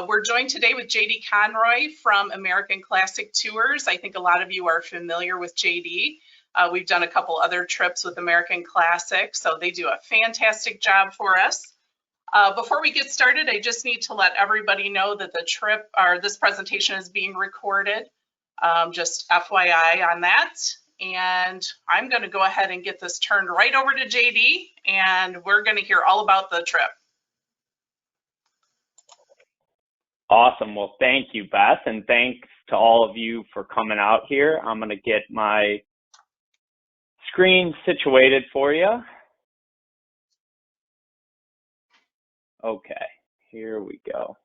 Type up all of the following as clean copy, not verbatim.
We're joined today with JD Conroy from American Classic Tours. I think a lot of you are familiar with JD. We've done a couple other trips with American Classic, so they do a fantastic job for us. Before we get started, I just need to let everybody know that the trip or this presentation is being recorded. Just FYI on that. And I'm going to go ahead and get this turned right over to JD, and we're going to hear all about the trip. Awesome. Well, thank you, Beth, and thanks to all of you for coming out here. I'm going to get my screen situated for you. Okay, here we go.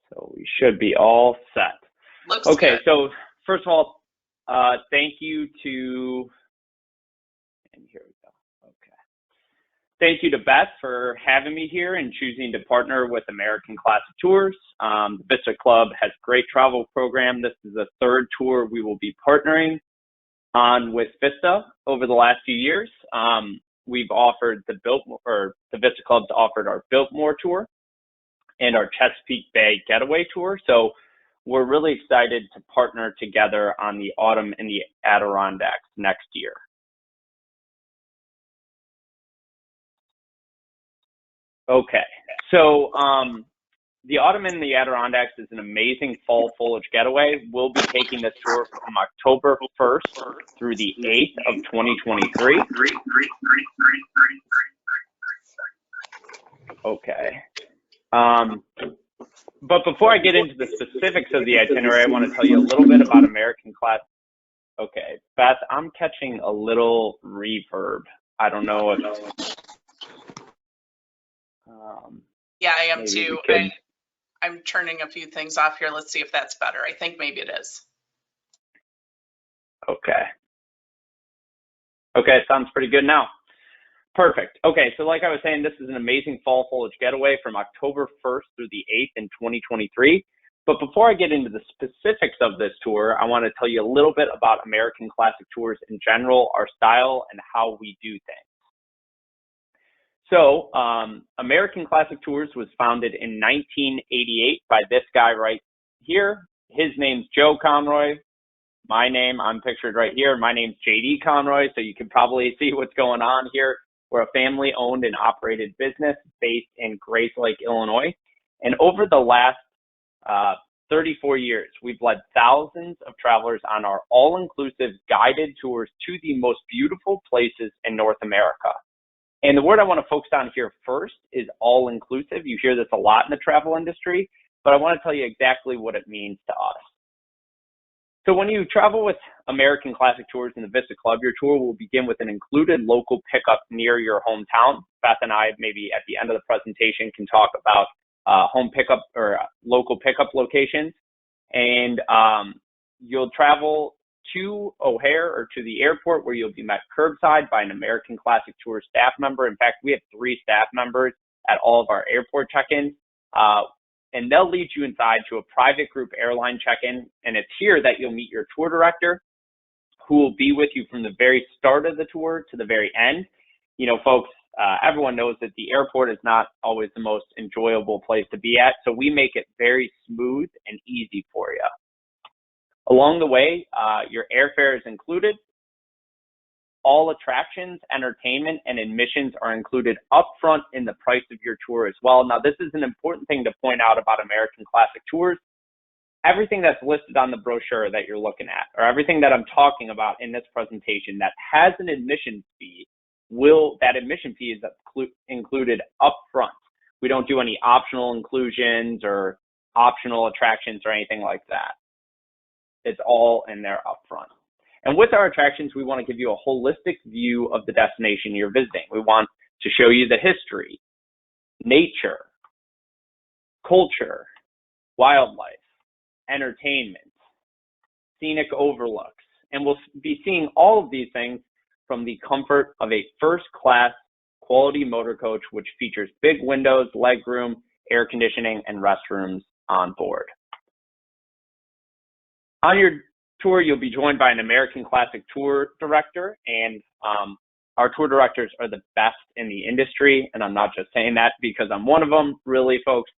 So we should be all set. Looks okay, good. So first of all, thank you to, and here we go. Okay. Thank you to Beth for having me here and choosing to partner with American Classic Tours. The VISTA Club has a great travel program. This is the third tour we will be partnering on with VISTA over the last few years. We've offered the VISTA Club's offered our Biltmore tour and our Chesapeake Bay Getaway tour. So we're really excited to partner together on the autumn in the Adirondacks next year. Okay, so the autumn in the Adirondacks is an amazing fall foliage getaway. We'll be taking this tour from October 1st through the 8th of 2023. Okay. But before I get into the specifics of the itinerary, I want to tell you a little bit about American Classic. Okay, Beth, I'm catching a little reverb. I don't know if... yeah, I am too. I'm turning a few things off here. Let's see if that's better. I think maybe it is. Okay. Okay, sounds pretty good now. Perfect. Okay, so like I was saying, this is an amazing fall foliage getaway from October 1st through the 8th in 2023. But before I get into the specifics of this tour, I want to tell you a little bit about American Classic Tours in general, our style, and how we do things. So American Classic Tours was founded in 1988 by this guy right here. His name's Joe Conroy. My name, I'm pictured right here. My name's JD Conroy, so you can probably see what's going on here. We're a family-owned and operated business based in Grace Lake, Illinois. And over the last 34 years, we've led thousands of travelers on our all-inclusive guided tours to the most beautiful places in North America. And the word I want to focus on here first is all-inclusive. You hear this a lot in the travel industry, but I want to tell you exactly what it means to us. So when you travel with American Classic Tours in the VISTA Club, your tour will begin with an included local pickup near your hometown. Beth and I, maybe at the end of the presentation, can talk about home pickup or local pickup locations. And you'll travel to O'Hare or to the airport, where you'll be met curbside by an American Classic Tours staff member. In fact, we have 3 staff members at all of our airport check-ins. And they'll lead you inside to a private group airline check-in. And it's here that you'll meet your tour director, who will be with you from the very start of the tour to the very end. You know, folks, everyone knows that the airport is not always the most enjoyable place to be at. So we make it very smooth and easy for you. Along the way, your airfare is included. All attractions, entertainment, and admissions are included upfront in the price of your tour as well. Now, this is an important thing to point out about American Classic Tours. Everything that's listed on the brochure that you're looking at, or everything that I'm talking about in this presentation that has an admission fee, that admission fee is included upfront. We don't do any optional inclusions or optional attractions or anything like that. It's all in there upfront. And with our attractions, we want to give you a holistic view of the destination you're visiting. We want to show you the history, nature, culture, wildlife, entertainment, scenic overlooks. And we'll be seeing all of these things from the comfort of a first-class quality motor coach, which features big windows, legroom, air conditioning, and restrooms on board. On your tour, you'll be joined by an American Classic Tour director, and our tour directors are the best in the industry. And I'm not just saying that because I'm one of them. Really, folks,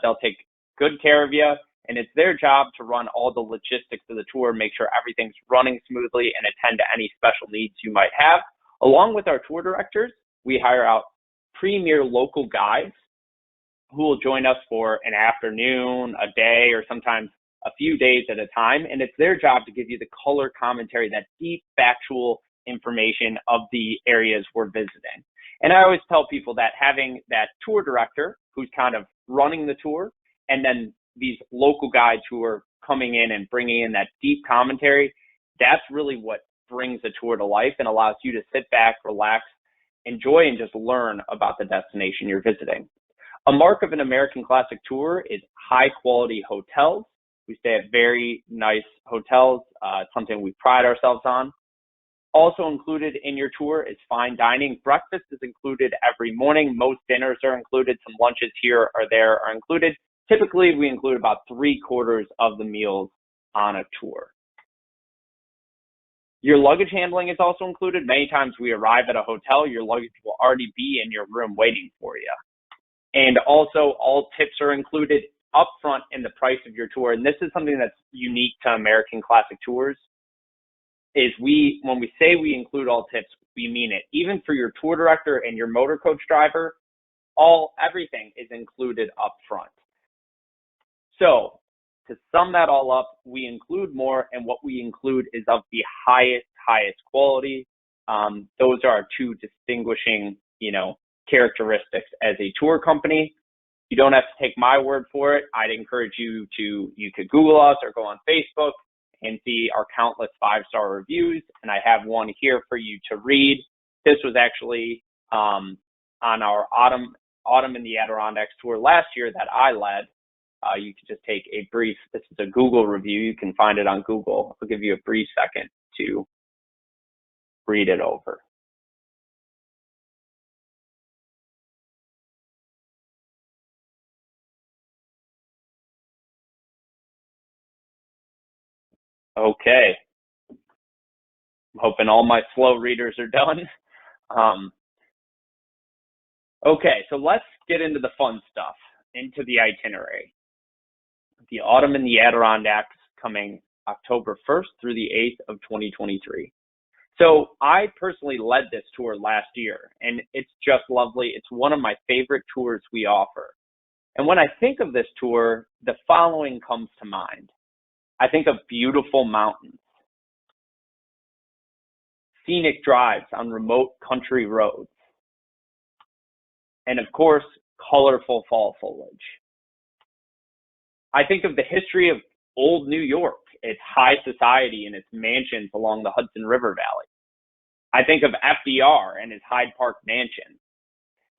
They'll take good care of you, and it's their job to run all the logistics of the tour, make sure everything's running smoothly, and attend to any special needs you might have. Along with our tour directors, we hire out premier local guides who will join us for an afternoon, a day, or sometimes a few days at a time. And it's their job to give you the color commentary, that deep factual information of the areas we're visiting. And I always tell people that having that tour director who's kind of running the tour, and then these local guides who are coming in and bringing in that deep commentary, that's really what brings the tour to life and allows you to sit back, relax, enjoy, and just learn about the destination you're visiting. A mark of an American Classic tour is high quality hotels. We stay at very nice hotels, something we pride ourselves on. Also included in your tour is fine dining. Breakfast is included every morning. Most dinners are included. Some lunches here or there are included. Typically, we include about 3/4 of the meals on a tour. Your luggage handling is also included. Many times we arrive at a hotel, your luggage will already be in your room waiting for you. And also all tips are included upfront in the price of your tour. And this is something that's unique to American Classic Tours, is when we say we include all tips, we mean it. Even for your tour director and your motor coach driver, everything is included upfront. So to sum that all up, we include more, and what we include is of the highest quality. Those are our two distinguishing, characteristics as a tour company. You don't have to take my word for it. I'd encourage you could Google us or go on Facebook and see our countless 5-star reviews. And I have one here for you to read. This was actually on our Autumn in the Adirondacks tour last year that I led. You could just take this is a Google review. You can find it on Google. I'll give you a brief second to read it over. Okay. I'm hoping all my slow readers are done. Okay, so let's get into the fun stuff, into the itinerary. The Autumn in the Adirondacks, coming October 1st through the 8th of 2023. So I personally led this tour last year, and it's just lovely. It's one of my favorite tours we offer. And when I think of this tour, the following comes to mind. I think of beautiful mountains, scenic drives on remote country roads, and of course, colorful fall foliage. I think of the history of old New York, its high society and its mansions along the Hudson River Valley. I think of FDR and his Hyde Park mansion.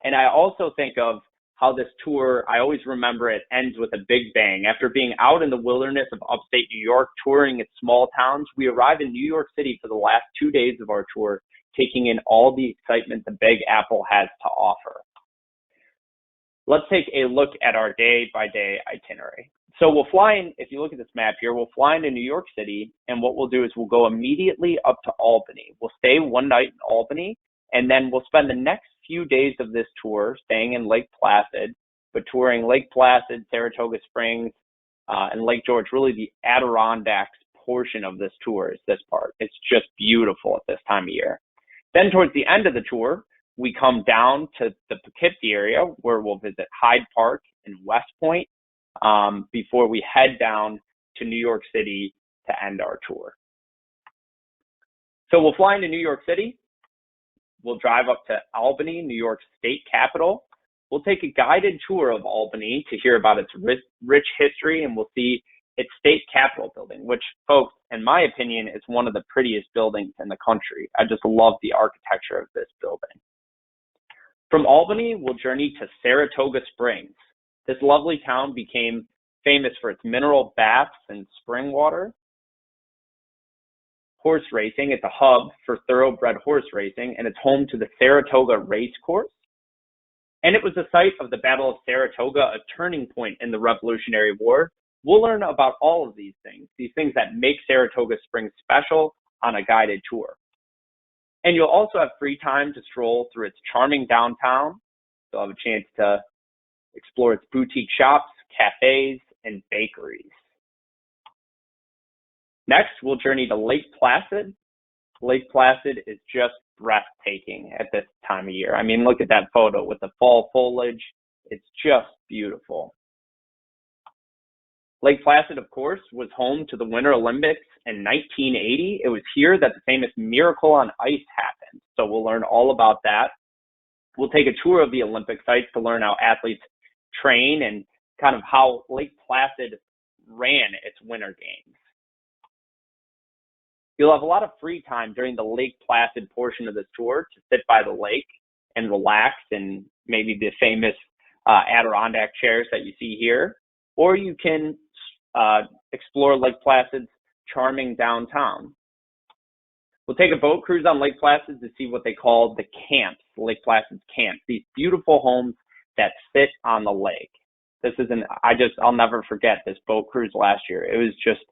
And I also think of how this tour, I always remember it ends with a big bang. After being out in the wilderness of upstate New York, touring its small towns, we arrive in New York City for the last 2 days of our tour, taking in all the excitement the Big Apple has to offer. Let's take a look at our day-by-day itinerary. So we'll fly in, if you look at this map here, we'll fly into New York City, and what we'll do is we'll go immediately up to Albany. We'll stay one night in Albany, and then we'll spend the next few days of this tour staying in Lake Placid, but touring Lake Placid, Saratoga Springs, and Lake George. Really the Adirondacks portion of this tour is this part. It's just beautiful at this time of year. Then towards the end of the tour, we come down to the Poughkeepsie area where we'll visit Hyde Park and West Point before we head down to New York City to end our tour. So we'll fly into New York City. We'll drive up to Albany, New York's state capital. We'll take a guided tour of Albany to hear about its rich history, and we'll see its state capitol building, which, folks, in my opinion, is one of the prettiest buildings in the country. I just love the architecture of this building. From Albany, we'll journey to Saratoga Springs. This lovely town became famous for its mineral baths and spring water. Horse racing, it's a hub for thoroughbred horse racing, and it's home to the Saratoga Race Course. And it was the site of the Battle of Saratoga, a turning point in the Revolutionary War. We'll learn about all of these things that make Saratoga Springs special on a guided tour. And you'll also have free time to stroll through its charming downtown. You'll have a chance to explore its boutique shops, cafes, and bakeries. Next, we'll journey to Lake Placid. Lake Placid is just breathtaking at this time of year. I mean, look at that photo with the fall foliage. It's just beautiful. Lake Placid, of course, was home to the Winter Olympics in 1980. It was here that the famous Miracle on Ice happened. So we'll learn all about that. We'll take a tour of the Olympic sites to learn how athletes train and kind of how Lake Placid ran its Winter Games. You'll have a lot of free time during the Lake Placid portion of this tour to sit by the lake and relax in maybe the famous Adirondack chairs that you see here, or you can explore Lake Placid's charming downtown. We'll take a boat cruise on Lake Placid to see what they call the camps, Lake Placid's camps, these beautiful homes that sit on the lake. I'll never forget this boat cruise last year. It was just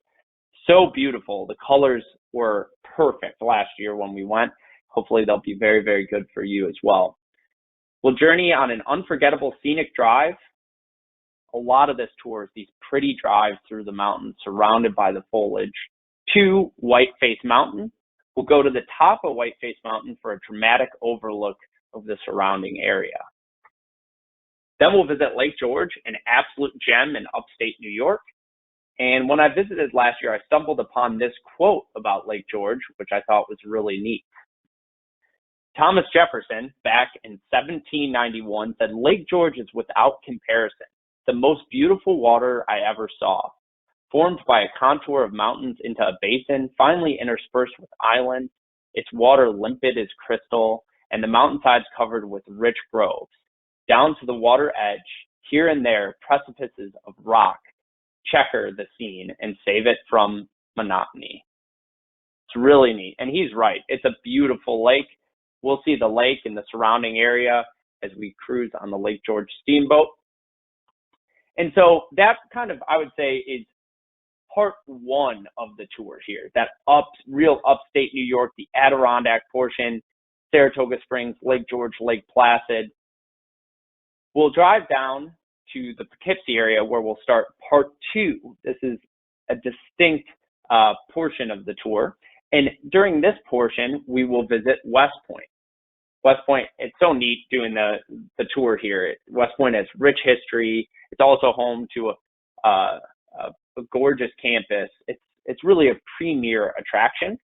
so beautiful. The colors were perfect last year when we went. Hopefully they'll be very, very good for you as well. We'll journey on an unforgettable scenic drive. A lot of this tour is these pretty drives through the mountains surrounded by the foliage to Whiteface Mountain. We'll go to the top of Whiteface Mountain for a dramatic overlook of the surrounding area. Then we'll visit Lake George, an absolute gem in upstate New York. And when I visited last year, I stumbled upon this quote about Lake George, which I thought was really neat. Thomas Jefferson, back in 1791, said, "Lake George is without comparison the most beautiful water I ever saw, formed by a contour of mountains into a basin, finely interspersed with islands, its water limpid as crystal, and the mountainsides covered with rich groves. Down to the water edge, here and there, precipices of rock checker the scene and save it from monotony." It's really neat. And he's right. It's a beautiful lake. We'll see the lake and the surrounding area as we cruise on the Lake George steamboat. And so that kind of, I would say, is part one of the tour here. That real upstate New York, the Adirondack portion, Saratoga Springs, Lake George, Lake Placid. We'll drive down to the Poughkeepsie area where we'll start part two. This is a distinct portion of the tour. And during this portion, we will visit West Point. West Point, it's so neat doing the tour here. West Point has rich history. It's also home to a gorgeous campus. It's really a premier attraction.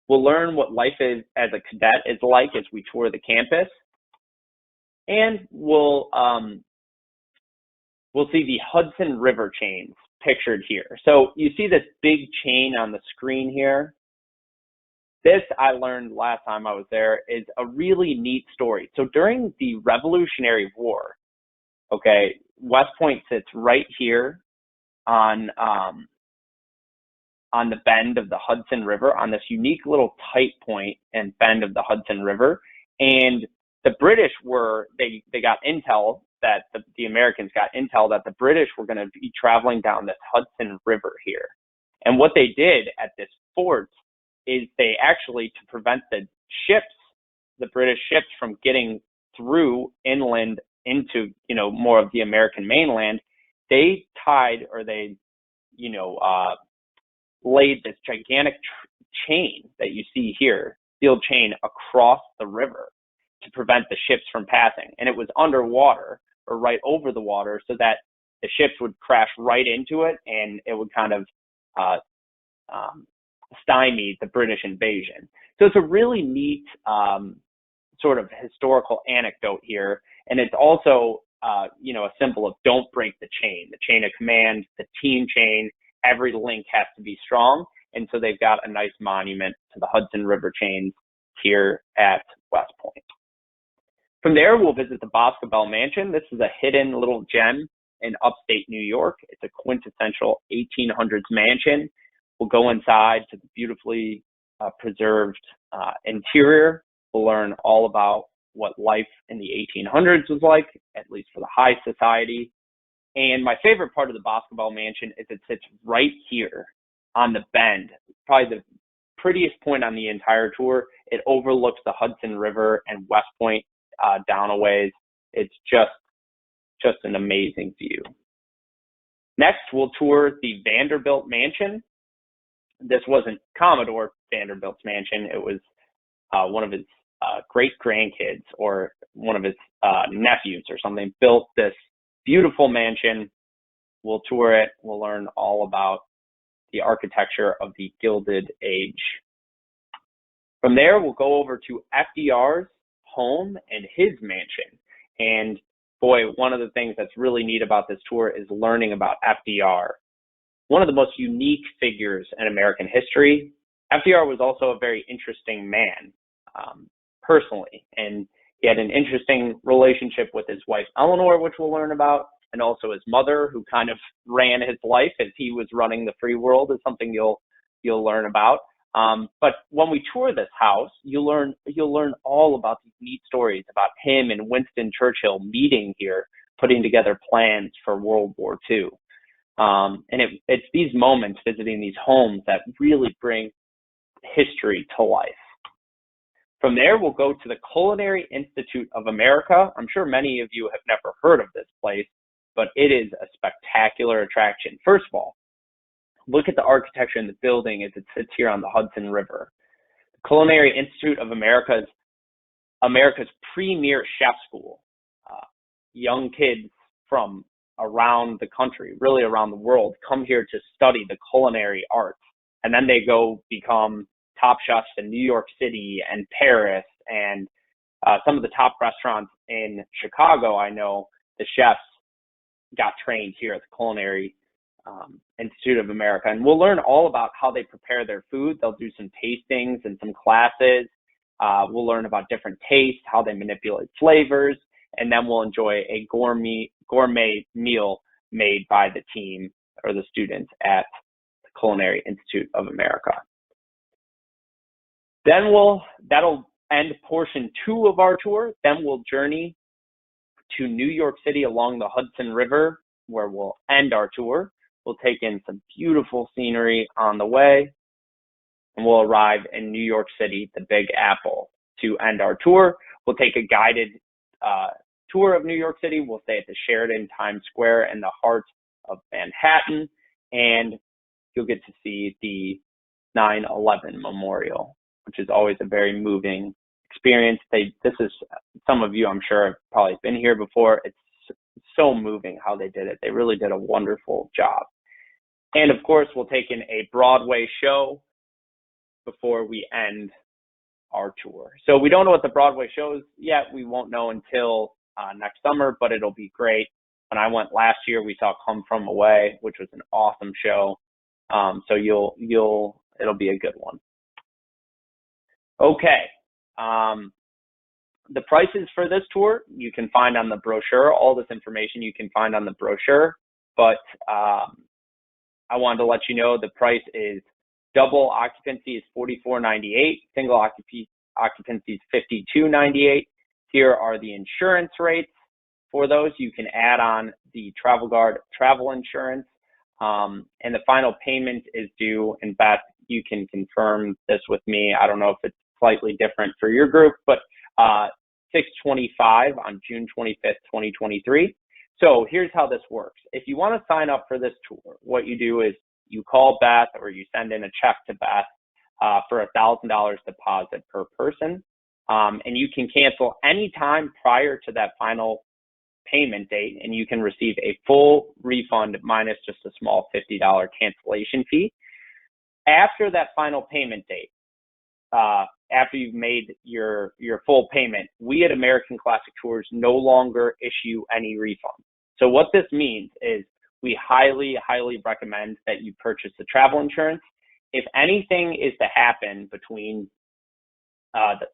We'll learn what life is as a cadet is like as we tour the campus. And we'll see the Hudson River chains pictured here. So you see this big chain on the screen here. This, I learned last time I was there, is a really neat story. So during the Revolutionary War, okay, West Point sits right here on the bend of the Hudson River, on this unique little tight point and bend of the Hudson River. And the British they got intel that the Americans got intel that the British were going to be traveling down this Hudson River here. And what they did at this fort is they actually, to prevent the British ships from getting through inland into, more of the American mainland, they laid this gigantic chain that you see here, steel chain across the river to prevent the ships from passing. And it was underwater or right over the water so that the ships would crash right into it and it would kind of stymie the British invasion. So it's a really neat sort of historical anecdote here. And it's also, a symbol of don't break the chain of command, the team chain, every link has to be strong. And so they've got a nice monument to the Hudson River chains here at West Point. From there, we'll visit the Boscobel Mansion. This is a hidden little gem in upstate New York. It's a quintessential 1800s mansion. We'll go inside to the beautifully preserved interior. We'll learn all about what life in the 1800s was like, at least for the high society. And my favorite part of the Boscobel Mansion is it sits right here on the bend, probably the prettiest point on the entire tour. It overlooks the Hudson River and West Point down a ways. It's just just an amazing view. Next, we'll tour the Vanderbilt Mansion. This wasn't Commodore Vanderbilt's mansion. It was one of his great-grandkids or one of his nephews or something built this beautiful mansion. We'll tour it. We'll learn all about the architecture of the Gilded Age. From there, we'll go over to FDR's home and his mansion. And boy, one of the things that's really neat about this tour is learning about FDR. One of the most unique figures in American history. FDR was also a very interesting man, personally, and he had an interesting relationship with his wife Eleanor, which we'll learn about, and also his mother, who kind of ran his life as he was running the free world, is something you'll learn about. But when we tour this house, you'll learn all about these neat stories about him and Winston Churchill meeting here, putting together plans for World War II. And it's these moments visiting these homes that really bring history to life. From there, we'll go to the Culinary Institute of America. I'm sure many of you have never heard of this place, but it is a spectacular attraction. First of all, look at the architecture in the building as it sits here on the Hudson River. The Culinary Institute of America is America's premier chef school. Young kids from around the country, really around the world, come here to study the culinary arts. And then they go become top chefs in New York City and Paris and some of the top restaurants in Chicago. I know the chefs got trained here at the Culinary Institute of America. And we'll learn all about how they prepare their food. They'll do some tastings and some classes. We'll learn about different tastes, how they manipulate flavors, and then we'll enjoy a gourmet meal made by the team or the students at the Culinary Institute of America. Then that'll end portion 2 of our tour. Then we'll journey to New York City along the Hudson River, where we'll end our tour. We'll take in some beautiful scenery on the way, and we'll arrive in New York City, the Big Apple, to end our tour. We'll take a guided tour of New York City. We'll stay at the Sheraton Times Square in the heart of Manhattan, and you'll get to see the 9/11 Memorial, which is always a very moving experience. This is, some of you I'm sure have probably been here before. It's so moving how they did it. They really did a wonderful job. And of course, we'll take in a Broadway show before we end our tour. So we don't know what the Broadway show is yet. We won't know until next summer, but it'll be great. When I went last year, we saw Come From Away, which was an awesome show. So it'll be a good one. Okay. The prices for this tour you can find on the brochure. All this information you can find on the brochure, but I wanted to let you know the price is double occupancy is $44.98, single occupancy is $52.98. Here are the insurance rates for those. You can add on the Travel Guard travel insurance, and the final payment is due. In fact, you can confirm this with me. I don't know if it's slightly different for your group, but $625 on June 25th, 2023. So here's how this works. If you want to sign up for this tour, what you do is you call Beth or you send in a check to Beth for $1,000 deposit per person. And you can cancel any time prior to that final payment date, and you can receive a full refund minus just a small $50 cancellation fee. After that final payment date, after you've made your full payment, we at American Classic Tours no longer issue any refunds. So what this means is we highly, highly recommend that you purchase the travel insurance. If anything is to happen between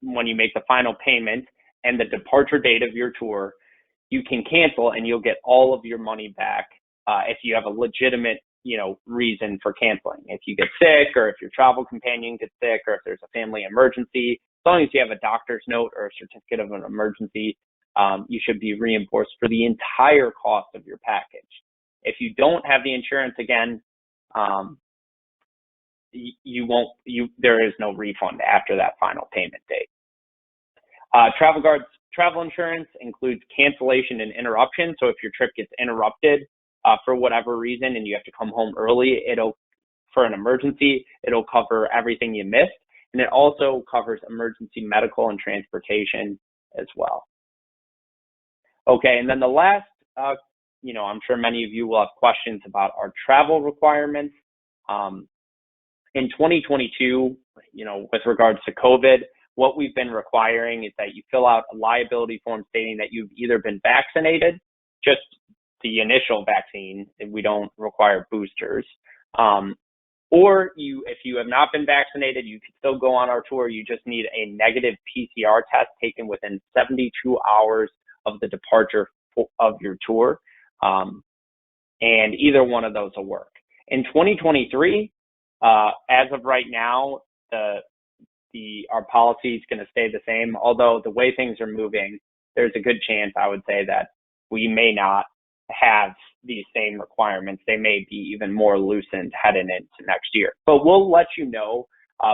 when you make the final payment and the departure date of your tour, you can cancel and you'll get all of your money back if you have a legitimate reason for canceling. If you get sick, or if your travel companion gets sick, or if there's a family emergency, as long as you have a doctor's note or a certificate of an emergency, you should be reimbursed for the entire cost of your package. If you don't have the insurance, again, there is no refund after that final payment date. Travel Guard's travel insurance includes cancellation and interruption. So if your trip gets interrupted for whatever reason and you have to come home early, for an emergency, it'll cover everything you missed. And it also covers emergency medical and transportation as well. Okay, and then the last, I'm sure many of you will have questions about our travel requirements. In 2022, with regards to COVID, what we've been requiring is that you fill out a liability form stating that you've either been vaccinated, just the initial vaccine, and we don't require boosters, or if you have not been vaccinated, you can still go on our tour. You just need a negative PCR test taken within 72 hours of the departure of your tour, and either one of those will work. In 2023, as of right now, our policy is going to stay the same. Although the way things are moving, there's a good chance, I would say, that we may not have these same requirements. They may be even more loosened heading into next year. But we'll let you know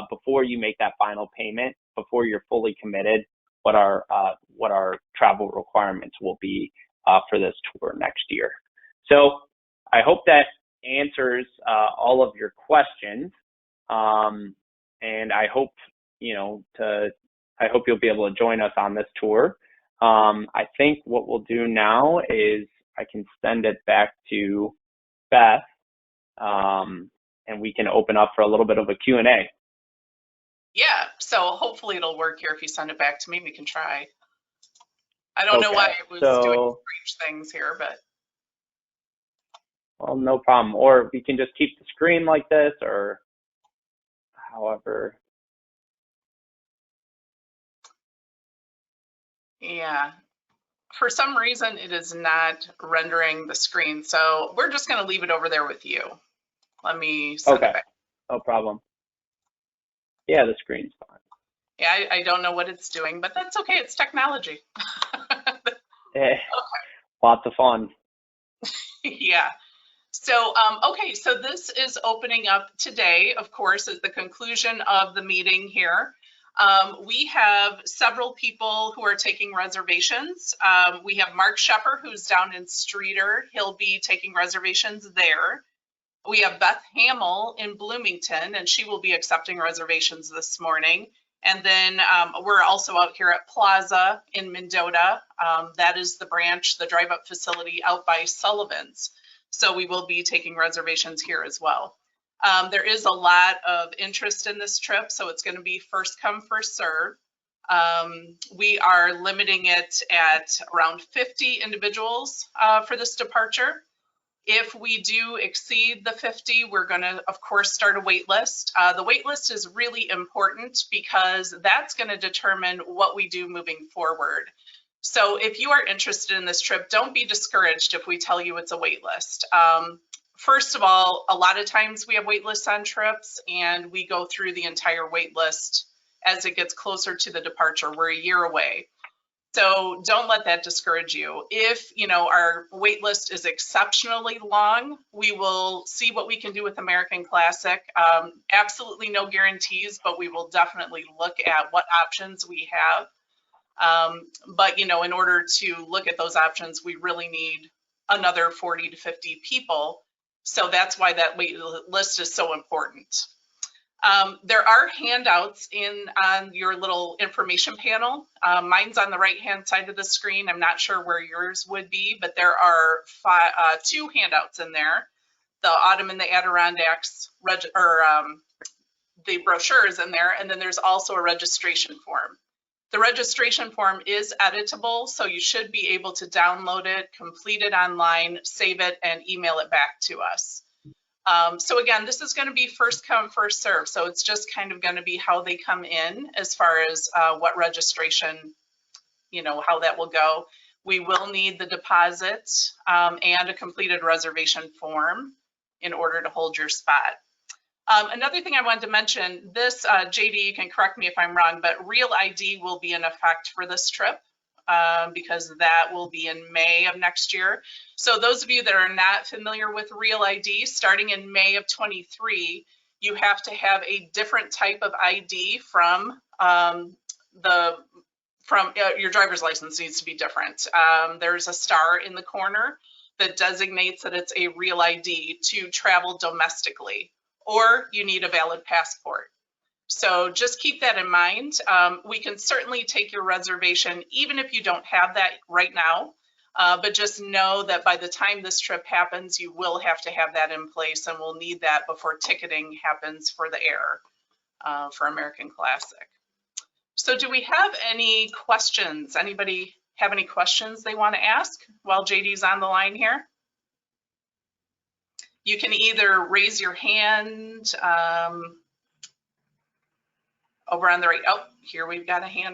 before you make that final payment, before you're fully committed, what our travel requirements will be for this tour next year. So I hope that answers all of your questions, and I hope you'll be able to join us on this tour. I think what we'll do now is I can send it back to Beth, and we can open up for a little bit of a Q&A. Yeah, so hopefully it'll work here. If you send it back to me, we can try. I don't know why it was doing strange things here, but. Well, no problem. Or we can just keep the screen like this, or however. Yeah, for some reason it is not rendering the screen, so we're just going to leave it over there with you. Let me send it back. No problem. Yeah, the screen's fine. Yeah, I don't know what it's doing, but that's okay. It's technology. Okay. Lots of fun. Yeah. So, okay, so this is opening up today, of course, is the conclusion of the meeting here. We have several people who are taking reservations. We have Mark Shepper, who's down in Streeter. He'll be taking reservations there. We have Beth Hamill in Bloomington, and she will be accepting reservations this morning. And then we're also out here at Plaza in Mendota. That is the branch, the drive-up facility out by Sullivan's. So we will be taking reservations here as well. There is a lot of interest in this trip, so it's going to be first come, first serve. We are limiting it at around 50 individuals for this departure. If we do exceed the 50, we're going to, of course, start a wait list. The wait list is really important because that's going to determine what we do moving forward. So if you are interested in this trip, don't be discouraged if we tell you it's a wait list. First of all, a lot of times we have wait lists on trips and we go through the entire wait list as it gets closer to the departure. We're a year away. So don't let that discourage you. If our wait list is exceptionally long, we will see what we can do with American Classic. Absolutely no guarantees, but we will definitely look at what options we have. But in order to look at those options, we really need another 40 to 50 people. So that's why that wait list is so important. There are handouts on your little information panel. Mine's on the right-hand side of the screen. I'm not sure where yours would be, but there are two handouts in there. The Autumn in the Adirondacks, the brochure is in there, and then there's also a registration form. The registration form is editable, so you should be able to download it, complete it online, save it, and email it back to us. So again, this is going to be first come, first serve. So it's just kind of going to be how they come in as far as what registration, how that will go. We will need the deposit and a completed reservation form in order to hold your spot. Another thing I wanted to mention, this, JD, you can correct me if I'm wrong, but Real ID will be in effect for this trip because that will be in May of next year. So those of you that are not familiar with Real ID, starting in May of 23, you have to have a different type of ID from the from your driver's license needs to be different. There's a star in the corner that designates that it's a real ID to travel domestically, or you need a valid passport. So just keep that in mind. We can certainly take your reservation even if you don't have that right now, but just know that by the time this trip happens, you will have to have that in place, and we'll need that before ticketing happens for the air for American Classic. So do we have any questions? Anybody have any questions they want to ask while JD's on the line here? You can either raise your hand over on the right. Oh, here we've got a hand